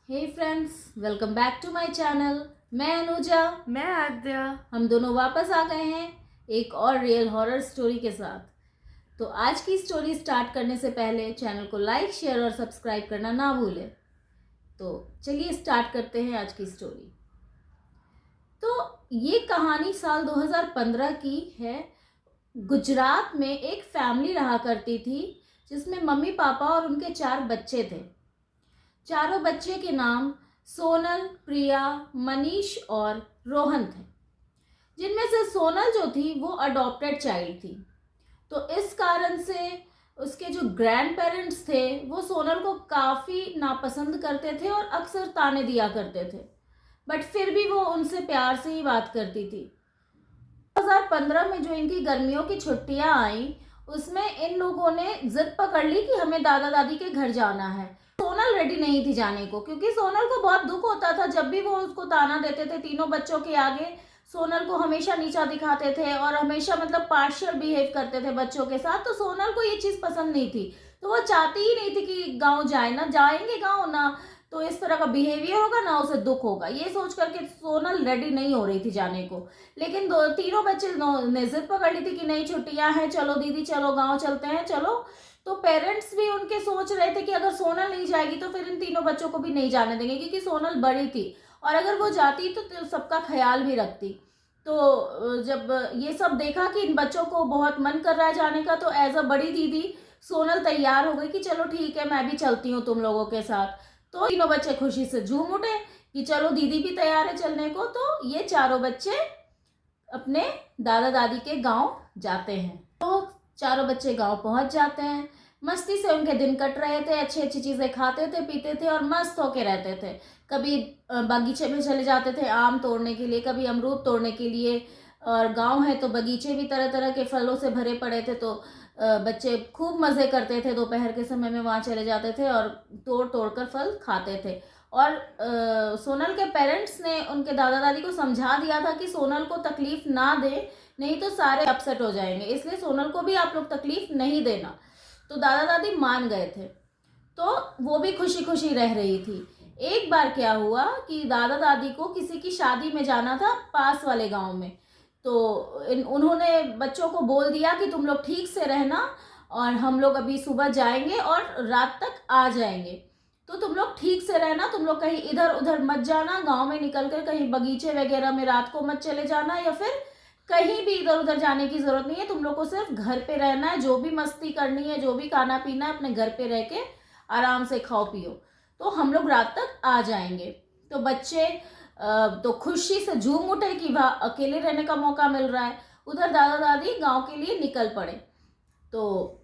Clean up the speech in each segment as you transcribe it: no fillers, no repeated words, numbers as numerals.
Hey friends, welcome back to my channel. मैं अनुजा। मैं आद्या। हम दोनों वापस आ गए हैं एक और रियल हॉरर स्टोरी के साथ। तो आज की स्टोरी स्टार्ट करने से पहले चैनल को लाइक, शेयर और सब्सक्राइब करना ना भूलें। तो चलिए स्टार्ट करते हैं आज की स्टोरी। तो ये कहानी साल 2015 की है। गुजरात में एक फैमिली रहा करती थी जिसमें मम्मी पापा और उनके 4 बच्चे थे। चारों बच्चे के नाम सोनल, प्रिया, मनीष और रोहन थे, जिनमें से सोनल जो थी वो अडॉप्टेड चाइल्ड थी। तो इस कारण से उसके जो ग्रैंड पेरेंट्स थे वो सोनल को काफ़ी नापसंद करते थे और अक्सर ताने दिया करते थे, बट फिर भी वो उनसे प्यार से ही बात करती थी। 2015 में जो इनकी गर्मियों की छुट्टियां आई, उसमें इन लोगों ने जिद पकड़ ली कि हमें दादा दादी के घर जाना है। सोनल रेडी नहीं थी जाने को, क्योंकि सोनल को बहुत दुख होता था जब भी वो उसको ताना देते थे। तीनों बच्चों के आगे सोनल को हमेशा नीचा दिखाते थे और हमेशा मतलब पार्शियल बिहेव करते थे बच्चों के साथ। तो सोनल को ये चीज़ पसंद नहीं थी, तो वो चाहती ही नहीं थी कि गाँव जाए। ना जाएंगे गाँव, ना तो इस तरह का बिहेवियर होगा, ना उसे दुख होगा। ये सोच करके सोनल रेडी नहीं हो रही थी जाने को। लेकिन तीनों बच्चे ने जिद पकड़ ली थी कि नहीं, छुट्टियां हैं, चलो दीदी, चलो गांव चलते हैं, चलो। तो पेरेंट्स भी उनके सोच रहे थे कि अगर सोनल नहीं जाएगी तो फिर इन तीनों बच्चों को भी नहीं जाने देंगे, क्योंकि सोनल बड़ी थी और अगर वो जाती तो सबका ख्याल भी रखती। तो जब ये सब देखा कि इन बच्चों को बहुत मन कर रहा है जाने का, तो एज अ बड़ी दीदी सोनल तैयार हो गई कि चलो ठीक है, मैं भी चलती हूँ तुम लोगों के साथ। तो तीनों बच्चे खुशी से झूम उठे कि चलो दीदी भी तैयार है चलने को। तो ये चारों बच्चे अपने दादा दादी के गांव जाते हैं। तो चारों बच्चे गांव पहुंच जाते हैं। मस्ती से उनके दिन कट रहे थे, अच्छी अच्छी चीज़ें खाते थे, पीते थे और मस्त होके रहते थे। कभी बगीचे में चले जाते थे आम तोड़ने के लिए, कभी अमरूद तोड़ने के लिए। और गांव है तो बगीचे भी तरह तरह के फलों से भरे पड़े थे, तो बच्चे खूब मज़े करते थे। दोपहर के समय में वहाँ चले जाते थे और तोड़ तोड़ कर फल खाते थे। और सोनल के पेरेंट्स ने उनके दादा दादी को समझा दिया था कि सोनल को तकलीफ ना दे, नहीं तो सारे अपसेट हो जाएंगे, इसलिए सोनल को भी आप लोग तकलीफ नहीं देना। तो दादा दादी मान गए थे, तो वो भी खुशी खुशी रह रही थी। एक बार क्या हुआ कि दादा दादी को किसी की शादी में जाना था पास वाले गांव में। तो उन्होंने बच्चों को बोल दिया कि तुम लोग ठीक से रहना और हम लोग अभी सुबह जाएंगे और रात तक आ जाएंगे। तो तुम लोग ठीक से रहना, तुम लोग कहीं इधर उधर मत जाना, गांव में निकल कर कहीं बगीचे वगैरह में रात को मत चले जाना, या फिर कहीं भी इधर उधर जाने की जरूरत नहीं है। तुम लोग को सिर्फ घर पे रहना है, जो भी मस्ती करनी है, जो भी खाना पीना है, अपने घर पे रह के आराम से खाओ पियो, तो हम लोग रात तक आ जाएंगे। तो बच्चे तो खुशी से झूम उठे कि वह अकेले रहने का मौका मिल रहा है। उधर दादा दादी गांव के लिए निकल पड़े। तो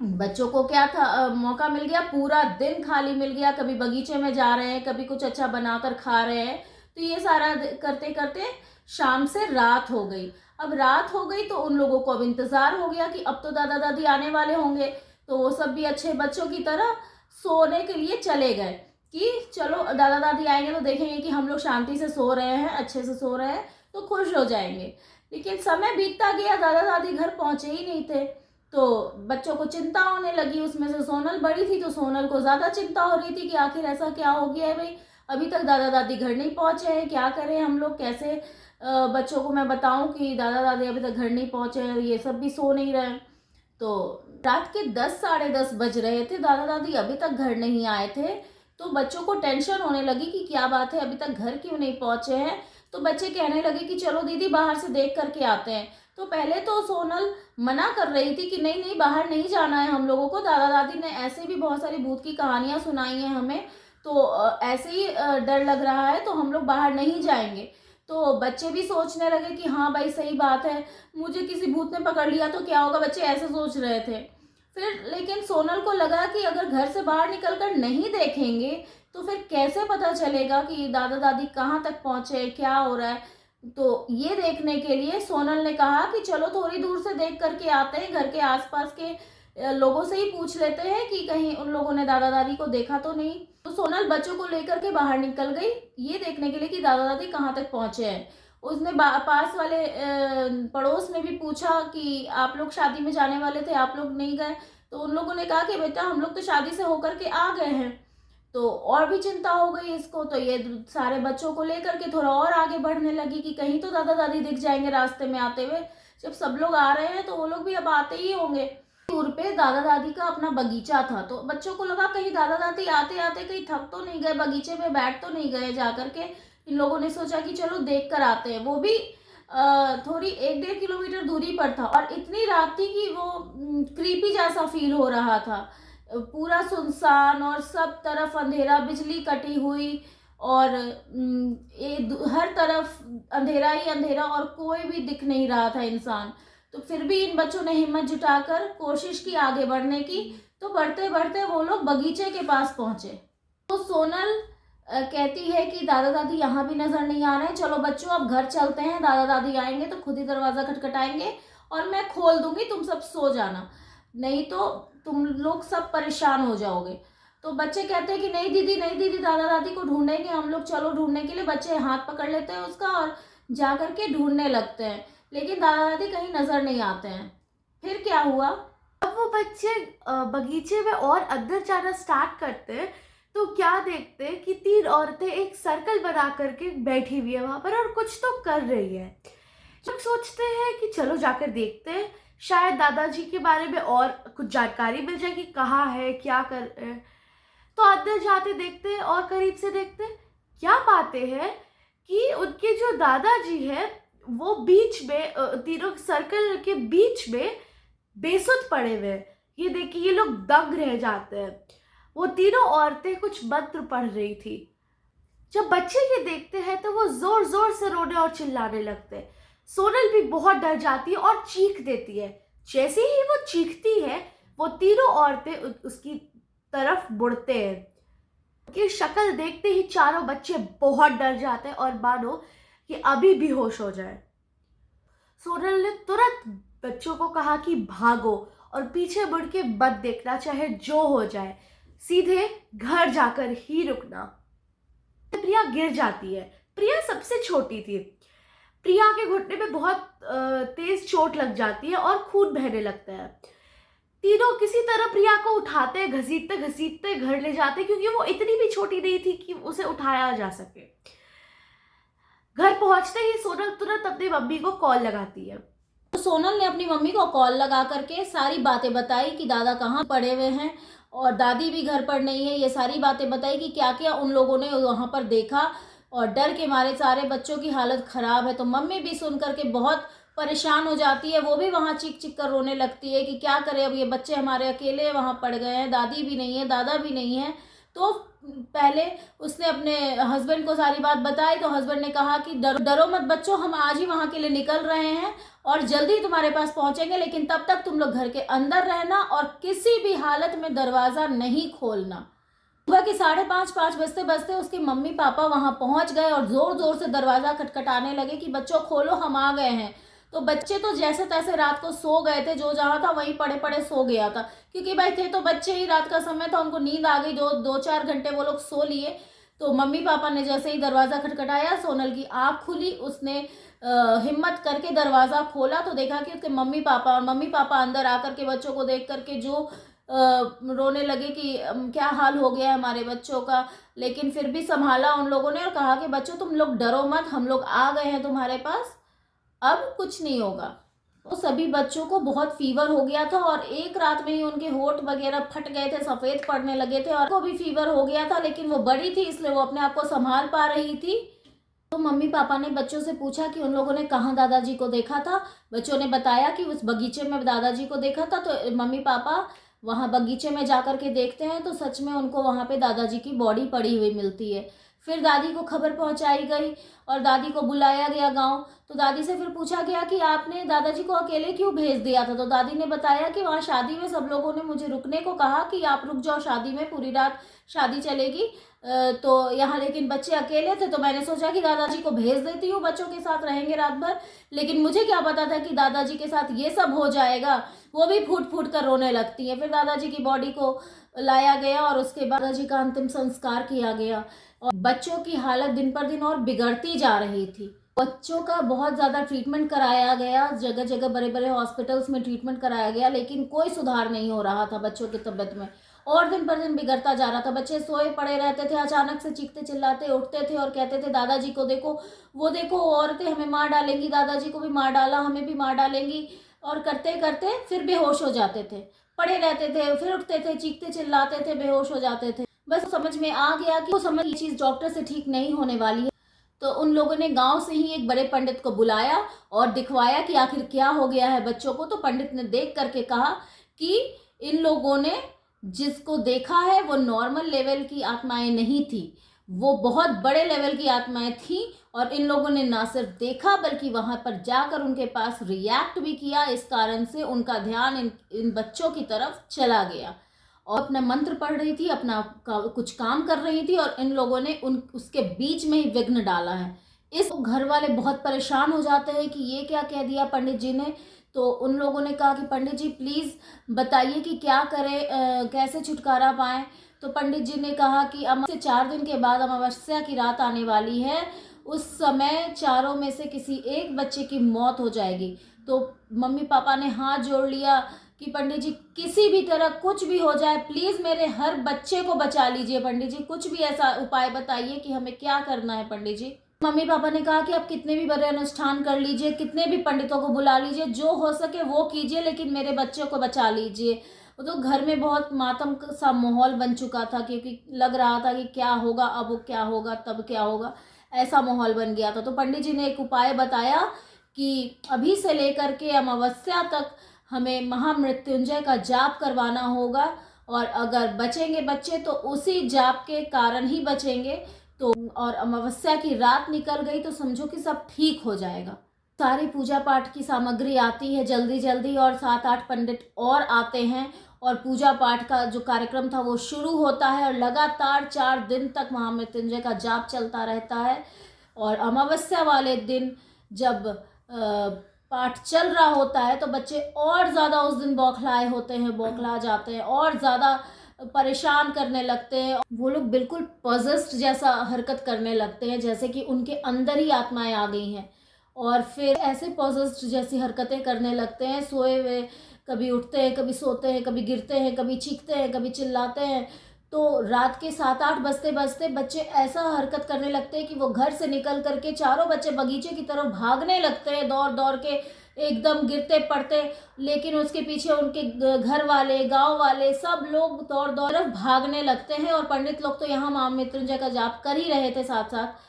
बच्चों को क्या था, मौका मिल गया, पूरा दिन खाली मिल गया। कभी बगीचे में जा रहे हैं, कभी कुछ अच्छा बनाकर खा रहे हैं। तो ये सारा करते करते शाम से रात हो गई। अब रात हो गई तो उन लोगों को अब इंतज़ार हो गया कि अब तो दादा दादी आने वाले होंगे। तो वो सब भी अच्छे बच्चों की तरह सोने के लिए चले गए कि चलो दादा दादी आएंगे तो देखेंगे कि हम लोग शांति से सो रहे हैं, अच्छे से सो रहे हैं, तो खुश हो जाएंगे। लेकिन समय बीतता गया, दादा दादी घर पहुंचे ही नहीं थे। तो बच्चों को चिंता होने लगी। उसमें से सोनल बड़ी थी, तो सोनल को ज़्यादा चिंता हो रही थी कि आखिर ऐसा क्या हो गया है भाई, अभी तक दादा दादी घर नहीं पहुंचे हैं, क्या करें हम लोग, कैसे बच्चों को मैं बताऊं कि दादा दादी अभी तक घर नहीं पहुंचे हैं, ये सब भी सो नहीं रहे। तो रात के 10 साढ़े 10 बज रहे थे, दादा दादी अभी तक घर नहीं आए थे। तो बच्चों को टेंशन होने लगी कि क्या बात है, अभी तक घर क्यों नहीं पहुंचे हैं। तो बच्चे कहने लगे कि चलो दीदी बाहर से देख करके आते हैं। तो पहले तो सोनल मना कर रही थी कि नहीं नहीं, बाहर नहीं जाना है हम लोगों को, दादा दादी ने ऐसे भी बहुत सारी भूत की कहानियां सुनाई हैं हमें, तो ऐसे ही डर लग रहा है, तो हम लोग बाहर नहीं जाएंगे। तो बच्चे भी सोचने लगे कि हाँ भाई सही बात है, मुझे किसी भूत ने पकड़ लिया तो क्या होगा, बच्चे ऐसे सोच रहे थे। फिर लेकिन सोनल को लगा कि अगर घर से बाहर निकलकर नहीं देखेंगे तो फिर कैसे पता चलेगा कि दादा दादी कहाँ तक पहुँचे, क्या हो रहा है। तो ये देखने के लिए सोनल ने कहा कि चलो थोड़ी दूर से देख करके आते हैं, घर के आसपास के लोगों से ही पूछ लेते हैं कि कहीं उन लोगों ने दादा दादी को देखा तो नहीं। तो सोनल बच्चों को लेकर के बाहर निकल गई ये देखने के लिए कि दादा दादी कहाँ तक पहुँचे हैं। उसने पास वाले पड़ोस में भी पूछा कि आप लोग शादी में जाने वाले थे, आप लोग नहीं गए। तो उन लोगों ने कहा कि बेटा हम लोग तो शादी से होकर के आ गए हैं। तो और भी चिंता हो गई इसको, तो ये सारे बच्चों को लेकर के थोड़ा और आगे बढ़ने लगी कि कहीं तो दादा दादी दिख जाएंगे रास्ते में आते हुए। जब सब लोग आ रहे हैं तो वो लोग भी अब आते ही होंगे। दूर पे दादा दादी का अपना बगीचा था, तो बच्चों को लगा कहीं दादा दादी आते आते कहीं थक तो नहीं गए, बगीचे में बैठ तो नहीं गए जाकर के। इन लोगों ने सोचा कि चलो देख कर आते हैं। वो भी थोड़ी 1-1.5 किलोमीटर दूरी पर था और इतनी रात थी कि वो क्रीपी जैसा फील हो रहा था। पूरा सुनसान और सब तरफ अंधेरा, बिजली कटी हुई और हर तरफ अंधेरा ही अंधेरा और कोई भी दिख नहीं रहा था इंसान। तो फिर भी इन बच्चों ने हिम्मत जुटाकर कोशिश की आगे बढ़ने की। तो बढ़ते बढ़ते वो लोग बगीचे के पास पहुंचे। तो सोनल कहती है कि दादा दादी यहाँ भी नजर नहीं आ रहे हैं, चलो बच्चों अब घर चलते हैं, दादा दादी आएंगे तो खुद ही दरवाजा खटखटाएंगे और मैं खोल दूंगी, तुम सब सो जाना, नहीं तो तुम लोग सब परेशान हो जाओगे। तो बच्चे कहते हैं कि नहीं दीदी, नहीं दीदी, दादा दादी को ढूंढेंगे हम लोग, चलो ढूंढने के लिए। बच्चे हाथ पकड़ लेते हैं उसका और जा करके ढूंढने लगते हैं, लेकिन दादा दादी कहीं नजर नहीं आते हैं। फिर क्या हुआ, अब वो बच्चे बगीचे में और अंदर जाना स्टार्ट करते हैं तो क्या देखते हैं कि 3 औरतें एक सर्कल बना करके बैठी हुई है वहां पर और कुछ तो कर रही है। लोग सोचते हैं कि चलो जाकर देखते हैं, शायद दादाजी के बारे में और कुछ जानकारी मिल जाएगी, कहाँ है, क्या कर रहे हैं। तो अंदर जाते देखते हैं और करीब से देखते हैं, क्या पाते हैं कि उनके जो दादाजी है वो बीच में तीनों सर्कल के बीच में बेसुध पड़े हुए हैं। ये देखिए, ये लोग दंग रह जाते हैं। वो तीनों औरतें कुछ मंत्र पढ़ रही थी। जब बच्चे ये देखते हैं तो वो जोर जोर से रोने और चिल्लाने लगते हैं। सोनल भी बहुत डर जाती है और चीख देती है। जैसे ही वो चीखती है वो तीनों औरतें उसकी तरफ मुड़ते हैं। उनकी शक्ल देखते ही चारों बच्चे बहुत डर जाते हैं और मानो कि अभी भी होश हो जाए। सोनल ने तुरंत बच्चों को कहा कि भागो और पीछे मुड़ के मत देखना, चाहे जो हो जाए, सीधे घर जाकर ही रुकना। प्रिया गिर जाती है। प्रिया सबसे छोटी थी। प्रिया के घुटने में बहुत तेज चोट लग जाती है और खून बहने लगता है। तीनों किसी तरह प्रिया को उठाते, घसीटते घसीटते घर ले जाते, क्योंकि वो इतनी भी छोटी नहीं थी कि उसे उठाया जा सके। घर पहुंचते ही सोनल तुरंत अपनी मम्मी को कॉल लगाती है। तो सोनल ने अपनी मम्मी को कॉल लगा करके सारी बातें बताई कि दादा कहाँ पड़े हुए हैं और दादी भी घर पर नहीं है। ये सारी बातें बताई कि क्या क्या उन लोगों ने वहाँ पर देखा और डर के मारे सारे बच्चों की हालत ख़राब है। तो मम्मी भी सुन करके बहुत परेशान हो जाती है, वो भी वहाँ चीख चीख कर रोने लगती है कि क्या करें, अब ये बच्चे हमारे अकेले वहाँ पड़ गए हैं, दादी भी नहीं है, दादा भी नहीं है। तो पहले उसने अपने हस्बैंड को सारी बात बताई, तो हस्बैंड ने कहा कि डरो मत बच्चों, हम आज ही वहाँ के लिए निकल रहे हैं और जल्दी तुम्हारे पास पहुँचेंगे, लेकिन तब तक तुम लोग घर के अंदर रहना और किसी भी हालत में दरवाज़ा नहीं खोलना। सुबह के 5:30 बजते बजते उसके मम्मी पापा वहाँ पहुँच गए और ज़ोर ज़ोर से दरवाज़ा खटखटाने लगे कि बच्चों खोलो, हम आ गए हैं। तो बच्चे तो जैसे तैसे रात को सो गए थे, जो जहाँ था वहीं पड़े पड़े सो गया था, क्योंकि भाई थे तो बच्चे ही, रात का समय था, उनको नींद आ गई, 2-4 घंटे वो लोग सो लिए। तो मम्मी पापा ने जैसे ही दरवाज़ा खटखटाया, सोनल की आँख खुली, उसने हिम्मत करके दरवाज़ा खोला तो देखा कि उसके मम्मी पापा अंदर आकर के बच्चों को देख करके जो रोने लगे कि क्या हाल हो गया है हमारे बच्चों का। लेकिन फिर भी संभाला उन लोगों ने और कहा कि बच्चों तुम लोग डरो मत, हम लोग आ गए हैं तुम्हारे पास, अब कुछ नहीं होगा। तो सभी बच्चों को बहुत फीवर हो गया था और एक रात में ही उनके होंठ वगैरह फट गए थे, सफ़ेद पड़ने लगे थे और को भी फीवर हो गया था, लेकिन वो बड़ी थी इसलिए वो अपने आप को संभाल पा रही थी। तो मम्मी पापा ने बच्चों से पूछा कि उन लोगों ने कहाँ दादाजी को देखा था। बच्चों ने बताया कि उस बगीचे में दादाजी को देखा था। तो मम्मी पापा वहाँ बगीचे में जा कर के देखते हैं तो सच में उनको वहाँ पे दादाजी की बॉडी पड़ी हुई मिलती है। फिर दादी को खबर पहुँचाई गई और दादी को बुलाया गया गाँव। तो दादी से फिर पूछा गया कि आपने दादाजी को अकेले क्यों भेज दिया था। तो दादी ने बताया कि वहाँ शादी में सब लोगों ने मुझे रुकने को कहा कि आप रुक जाओ, शादी में पूरी रात शादी चलेगी, तो यहाँ लेकिन बच्चे अकेले थे तो मैंने सोचा कि दादाजी को भेज देती हूँ, बच्चों के साथ रहेंगे रात भर। लेकिन मुझे क्या पता था कि दादाजी के साथ ये सब हो जाएगा। वो भी फूट फूट कर रोने लगती है। फिर दादाजी की बॉडी को लाया गया और उसके बाद दादाजी का अंतिम संस्कार किया गया और बच्चों की हालत दिन पर दिन और बिगड़ती जा रही थी। बच्चों का बहुत ज़्यादा ट्रीटमेंट कराया गया, जगह जगह बड़े बड़े हॉस्पिटल्स में ट्रीटमेंट कराया गया, लेकिन कोई सुधार नहीं हो रहा था बच्चों की तबीयत में। और दिन पर दिन बिगड़ता जा रहा था। बच्चे सोए पड़े रहते थे, अचानक से चीखते चिल्लाते उठते थे और कहते थे दादाजी को देखो, वो देखो औरतें हमें मार डालेंगी, दादाजी को भी मार डाला, हमें भी मार डालेंगी। और करते करते फिर बेहोश हो जाते थे, पड़े रहते थे, फिर उठते थे, चीखते चिल्लाते थे, बेहोश हो जाते थे। बस समझ में आ गया कि वो समझ ये चीज़ डॉक्टर से ठीक नहीं होने वाली है। तो उन लोगों ने गांव से ही एक बड़े पंडित को बुलाया और दिखवाया कि आखिर क्या हो गया है बच्चों को। तो पंडित ने देख करके कहा कि इन लोगों ने जिसको देखा है वो नॉर्मल लेवल की आत्माएं नहीं थी, वो बहुत बड़े लेवल की आत्माएं थी। और इन लोगों ने ना सिर्फ देखा बल्कि वहां पर जाकर उनके पास रिएक्ट भी किया। इस कारण से उनका ध्यान इन बच्चों की तरफ चला गया और अपना मंत्र पढ़ रही थी, अपना कुछ काम कर रही थी और इन लोगों ने उसके बीच में ही विघ्न डाला है। इस घर वाले बहुत परेशान हो जाते हैं कि ये क्या कह दिया पंडित जी ने। तो उन लोगों ने कहा कि पंडित जी प्लीज़ बताइए कि क्या करें, कैसे छुटकारा पाएं। तो पंडित जी ने कहा कि से 4 दिन के बाद अमावस्या की रात आने वाली है, उस समय चारों में से किसी एक बच्चे की मौत हो जाएगी। तो मम्मी पापा ने हाथ जोड़ लिया कि पंडित जी किसी भी तरह कुछ भी हो जाए, प्लीज़ मेरे हर बच्चे को बचा लीजिए पंडित जी, कुछ भी ऐसा उपाय बताइए कि हमें क्या करना है पंडित जी। मम्मी पापा ने कहा कि आप कितने भी बड़े अनुष्ठान कर लीजिए, कितने भी पंडितों को बुला लीजिए, जो हो सके वो कीजिए, लेकिन मेरे बच्चों को बचा लीजिए। तो घर में बहुत मातम सा माहौल बन चुका था, क्योंकि लग रहा था कि क्या होगा, अब क्या होगा, तब क्या होगा, ऐसा माहौल बन गया था। तो पंडित जी ने एक उपाय बताया कि अभी से लेकर के अमावस्या तक हमें महामृत्युंजय का जाप करवाना होगा और अगर बचेंगे बच्चे तो उसी जाप के कारण ही बचेंगे। तो और अमावस्या की रात निकल गई तो समझो कि सब ठीक हो जाएगा। सारी पूजा पाठ की सामग्री आती है जल्दी जल्दी और 7-8 पंडित और आते हैं और पूजा पाठ का जो कार्यक्रम था वो शुरू होता है और लगातार 4 दिन तक महामृत्युंजय का जाप चलता रहता है। और अमावस्या वाले दिन जब पाठ चल रहा होता है तो बच्चे और ज़्यादा उस दिन बौखलाए होते हैं, बौखला जाते हैं और ज़्यादा परेशान करने लगते हैं। वो लोग बिल्कुल पॉजेस्ड जैसा हरकत करने लगते हैं, जैसे कि उनके अंदर ही आत्माएं आ गई हैं और फिर ऐसे पॉजेस्ड जैसी हरकतें करने लगते हैं। सोए हुए कभी उठते हैं, कभी सोते हैं, कभी गिरते हैं, कभी चीखते हैं, कभी चिल्लाते हैं। तो रात के 7-8 बजते बजते बच्चे ऐसा हरकत करने लगते हैं कि वो घर से निकल करके चारों बच्चे बगीचे की तरफ भागने लगते हैं, दौड़ दौड़ के एकदम गिरते पड़ते। लेकिन उसके पीछे उनके घर वाले, गांव वाले सब लोग दौड़ दौड़ भागने लगते हैं और पंडित लोग तो यहाँ महामृत्युंजय का जाप कर ही रहे थे साथ साथ।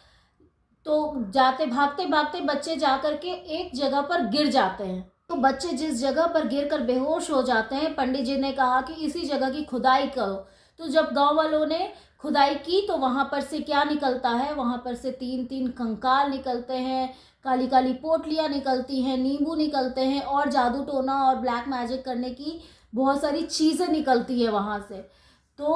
तो जाते भागते भागते बच्चे जाकर के एक जगह पर गिर जाते हैं। तो बच्चे जिस जगह पर गिरकर बेहोश हो जाते हैं, पंडित जी ने कहा कि इसी जगह की खुदाई करो। तो जब गांव वालों ने खुदाई की तो वहां पर से क्या निकलता है, वहां पर से 3-3 कंकाल निकलते हैं, काली काली पोटलियाँ निकलती हैं, नींबू निकलते हैं और जादू टोना और ब्लैक मैजिक करने की बहुत सारी चीज़ें निकलती हैं वहाँ से। तो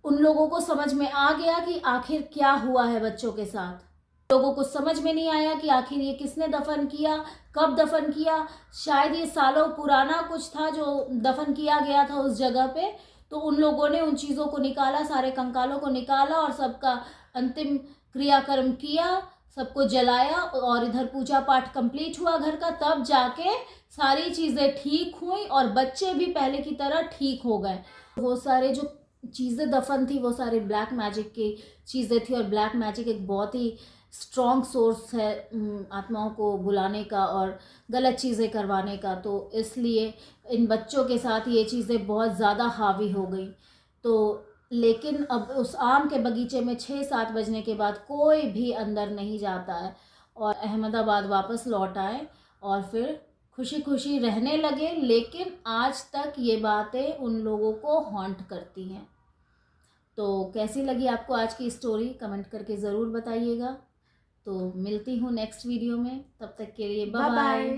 उन लोगों को समझ में आ गया कि आखिर क्या हुआ है बच्चों के साथ। लोगों को समझ में नहीं आया कि आखिर ये किसने दफन किया, कब दफन किया। शायद ये सालों पुराना कुछ था जो दफन किया गया था उस जगह पे। तो उन लोगों ने उन चीज़ों को निकाला, सारे कंकालों को निकाला और सबका अंतिम क्रियाकर्म किया, सबको जलाया और इधर पूजा पाठ कंप्लीट हुआ घर का। तब जाके सारी चीज़ें ठीक हुई और बच्चे भी पहले की तरह ठीक हो गए। वो सारे जो चीज़ें दफन थी वो सारे ब्लैक मैजिक की चीज़ें थी और ब्लैक मैजिक एक बहुत ही स्ट्रॉन्ग सोर्स है आत्माओं को बुलाने का और गलत चीज़ें करवाने का। तो इसलिए इन बच्चों के साथ ये चीज़ें बहुत ज़्यादा हावी हो गई। तो लेकिन अब उस आम के बगीचे में 6-7 बजने के बाद कोई भी अंदर नहीं जाता है और अहमदाबाद वापस लौट आए और फिर खुशी खुशी रहने लगे। लेकिन आज तक ये बातें उन लोगों को हॉन्ट करती हैं। तो कैसी लगी आपको आज की स्टोरी कमेंट करके ज़रूर बताइएगा। तो मिलती हूँ नेक्स्ट वीडियो में, तब तक के लिए बाय बाय।